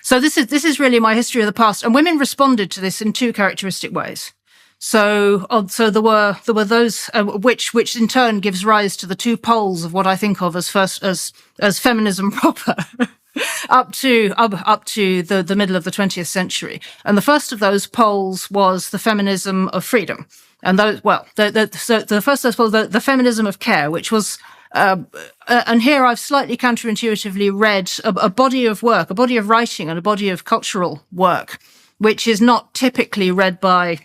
So this is really my history of the past, and women responded to this in two characteristic ways. So there were those which in turn gives rise to the two poles of what I think of as feminism proper. up to the middle of the 20th century. And the first of those poles was the feminism of freedom. And those, the first of those poles, the feminism of care, which was, and here I've slightly counterintuitively read a body of work, a body of writing and a body of cultural work, which is not typically read by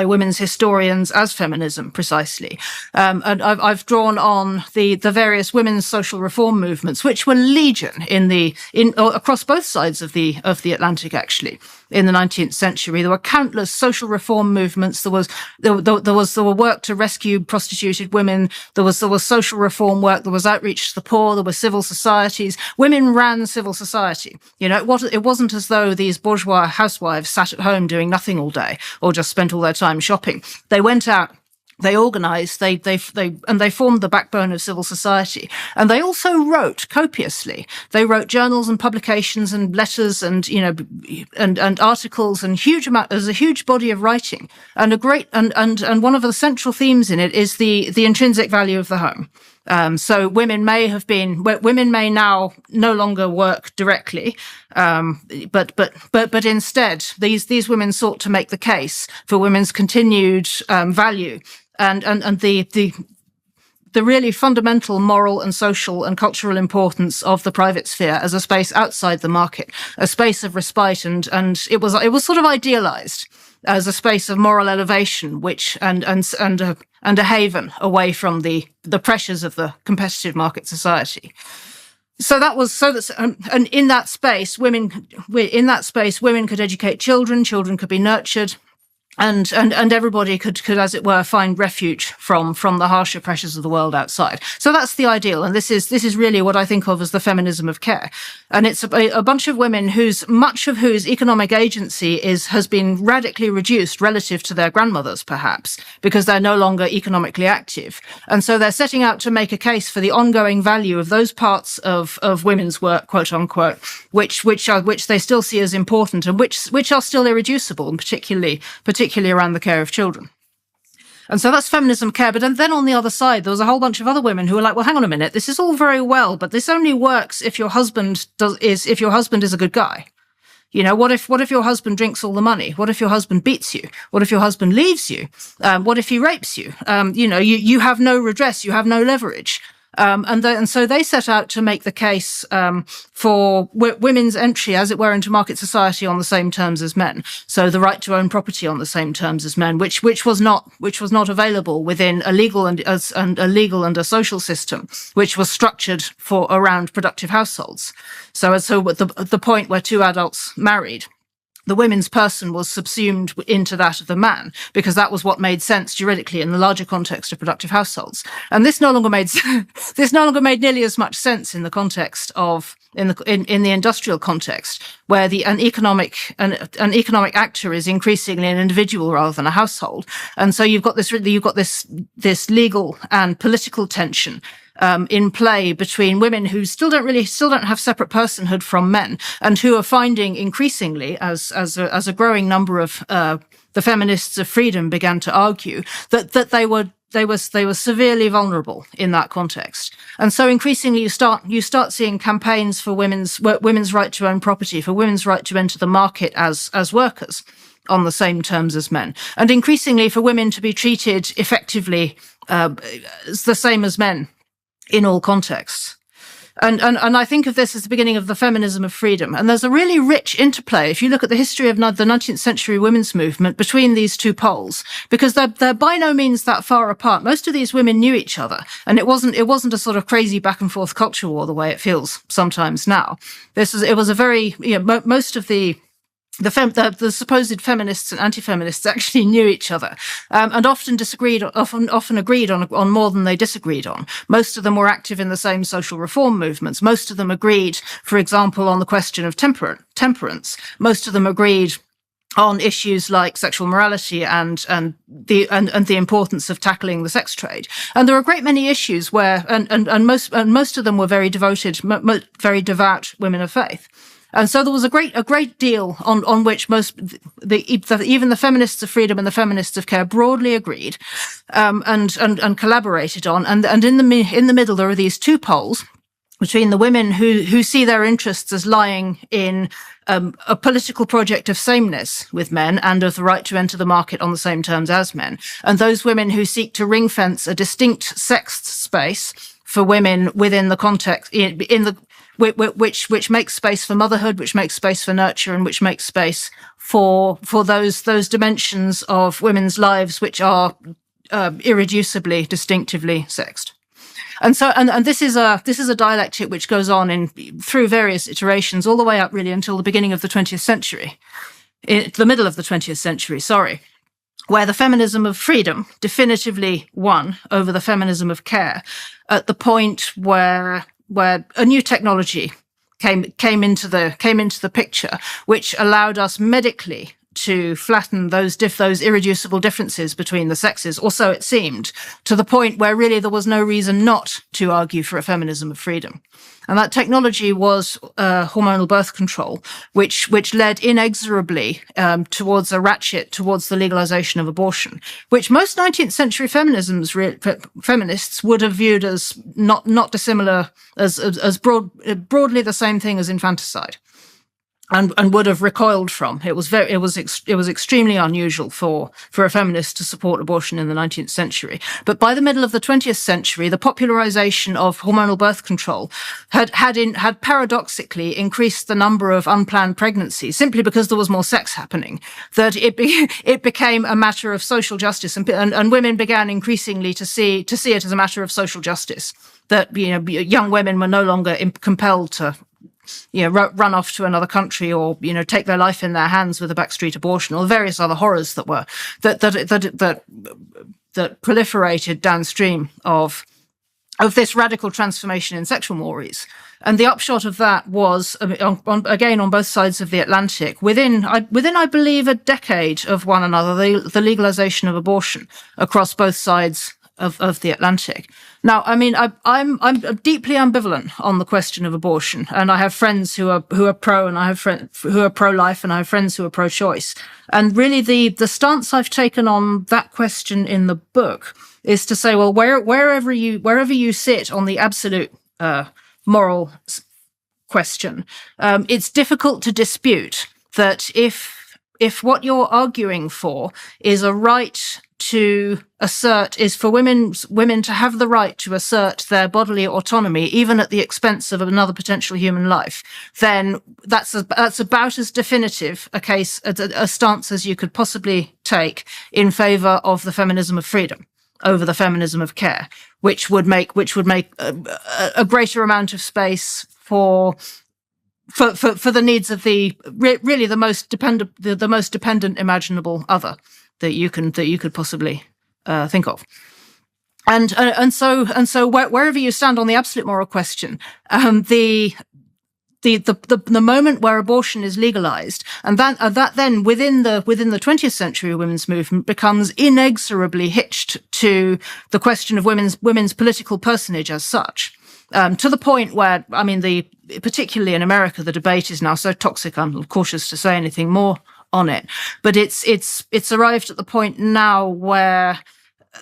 women's historians as feminism, precisely. And I've drawn on the various women's social reform movements, which were legion across both sides of the Atlantic, actually, in the 19th century. There were countless social reform movements. There were work to rescue prostituted women. There was social reform work. There was outreach to the poor. There were civil societies. Women ran civil society. It wasn't as though these bourgeois housewives sat at home doing nothing all day or just spent all their time shopping. They went out, they organized, they formed the backbone of civil society. And they also wrote copiously. They wrote journals and publications and letters and, and articles and there's a huge body of writing. And and one of the central themes in it is the intrinsic value of the home. So women may now no longer work directly, but instead these women sought to make the case for women's continued value and the really fundamental moral and social and cultural importance of the private sphere as a space outside the market, a space of respite, and it was sort of idealized as a space of moral elevation, and a haven away from the pressures of the competitive market society. And in that space, women could educate children could be nurtured, and everybody could, as it were, find refuge from the harsher pressures of the world outside. So that's the ideal, and this is really what I think of as the feminism of care. And it's a bunch of women much of whose economic agency has been radically reduced relative to their grandmothers, perhaps, because they're no longer economically active. And so they're setting out to make a case for the ongoing value of those parts of women's work, quote unquote, which they still see as important and which are still irreducible, and particularly around the care of children. And so that's feminism care. But then on the other side, there was a whole bunch of other women who were like, well, hang on a minute. This is all very well, but this only works if your husband is a good guy. What if your husband drinks all the money? What if your husband beats you? What if your husband leaves you? What if he rapes you? You have no redress. You have no leverage. And so they set out to make the case for women's entry, as it were, into market society on the same terms as men. So the right to own property on the same terms as men, which was not available within a legal and a social system, which was structured around productive households. So at the point where two adults married, the women's person was subsumed into that of the man, because that was what made sense juridically in the larger context of productive households. And this no longer made nearly as much sense in the context of in the industrial context, where an economic actor is increasingly an individual rather than a household. And so you've got this legal and political tension in play between women who still don't have separate personhood from men, and who are finding increasingly, as a growing number of the feminists of freedom began to argue, that they were severely vulnerable in that context. And so increasingly you start seeing campaigns for women's right to own property, for women's right to enter the market as workers on the same terms as men, and increasingly for women to be treated effectively the same as men in all contexts. And I think of this as the beginning of the feminism of freedom. And there's a really rich interplay, if you look at the history of the 19th century women's movement, between these two poles, because they're by no means that far apart. Most of these women knew each other, and it wasn't a sort of crazy back and forth culture war the way it feels sometimes now. It was a very, most of the supposed feminists and anti-feminists actually knew each other, and often agreed on more than they disagreed on. Most of them were active in the same social reform movements. Most of them agreed, for example, on the question of temperance. Most of them agreed on issues like sexual morality and the importance of tackling the sex trade. And there are a great many issues where, and most of them were very devoted, very devout women of faith. And so there was a great deal on which even the feminists of freedom and the feminists of care broadly agreed, and collaborated on. And in the middle, there are these two poles between the women who see their interests as lying in a political project of sameness with men and of the right to enter the market on the same terms as men, and those women who seek to ring fence a distinct sexed space for women within the context which makes space for motherhood, which makes space for nurture, and which makes space for those dimensions of women's lives which are irreducibly, distinctively sexed. And so, and this is a dialectic which goes on through various iterations all the way up really until the beginning of the 20th century, the middle of the 20th century, where the feminism of freedom definitively won over the feminism of care at the point where a new technology came into the picture, which allowed us medically to flatten those irreducible differences between the sexes, or so it seemed, to the point where really there was no reason not to argue for a feminism of freedom. And that technology was hormonal birth control, which led inexorably towards a ratchet towards the legalization of abortion, which most 19th century feminists would have viewed as not dissimilar, as broadly the same thing as infanticide. And would have recoiled from. It was extremely unusual for a feminist to support abortion in the 19th century. But by the middle of the 20th century, the popularization of hormonal birth control had paradoxically increased the number of unplanned pregnancies simply because there was more sex happening. That it became a matter of social justice, and women began increasingly to see it as a matter of social justice. That young women were no longer compelled to run off to another country or, take their life in their hands with a backstreet abortion or various other horrors that proliferated downstream of this radical transformation in sexual mores. And the upshot of that was, again, on both sides of the Atlantic, within, I believe, a decade of one another, the legalization of abortion across both sides of the Atlantic. Now, I mean, I'm deeply ambivalent on the question of abortion, and I have friends who are pro, and I have friends who are pro-life, and I have friends who are pro-choice. And really, the stance I've taken on that question in the book is to say, well, wherever you sit on the absolute moral question, it's difficult to dispute that if what you're arguing for is a right to assert, is for women to have the right to assert their bodily autonomy, even at the expense of another potential human life, then that's about as definitive a stance as you could possibly take in favor of the feminism of freedom over the feminism of care, which would make a greater amount of space for the needs of the most dependent imaginable other that you could possibly think of. And so wherever you stand on the absolute moral question, the moment where abortion is legalized, and that then within the 20th century women's movement becomes inexorably hitched to the question of women's political personage as such. To the point where, I mean, particularly in America, the debate is now so toxic, I'm cautious to say anything more on it. But it's arrived at the point now where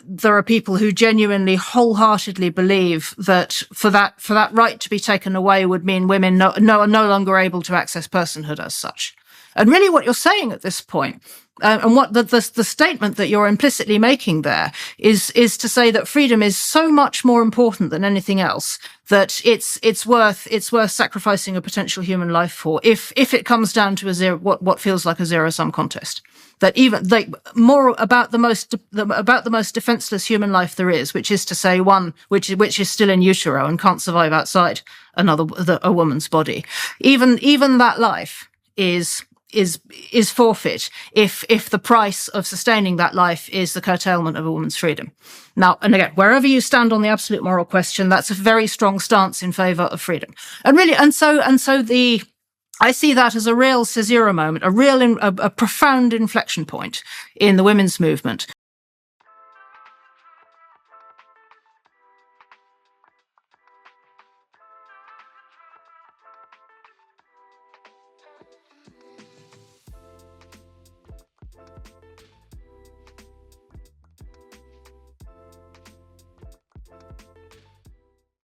there are people who genuinely, wholeheartedly believe that for that right to be taken away would mean women are no longer able to access personhood as such. And really what you're saying at this point, and what the statement that you're implicitly making there is to say that freedom is so much more important than anything else that it's worth sacrificing a potential human life for if it comes down to what feels like a zero-sum contest. That even more about the most defenseless human life there is, which is to say one which is still in utero and can't survive outside a woman's body. Even that life is forfeit if the price of sustaining that life is the curtailment of a woman's freedom. Now, and again, wherever you stand on the absolute moral question, that's a very strong stance in favor of freedom. And really, I see that as a real caesura moment, a profound inflection point in the women's movement,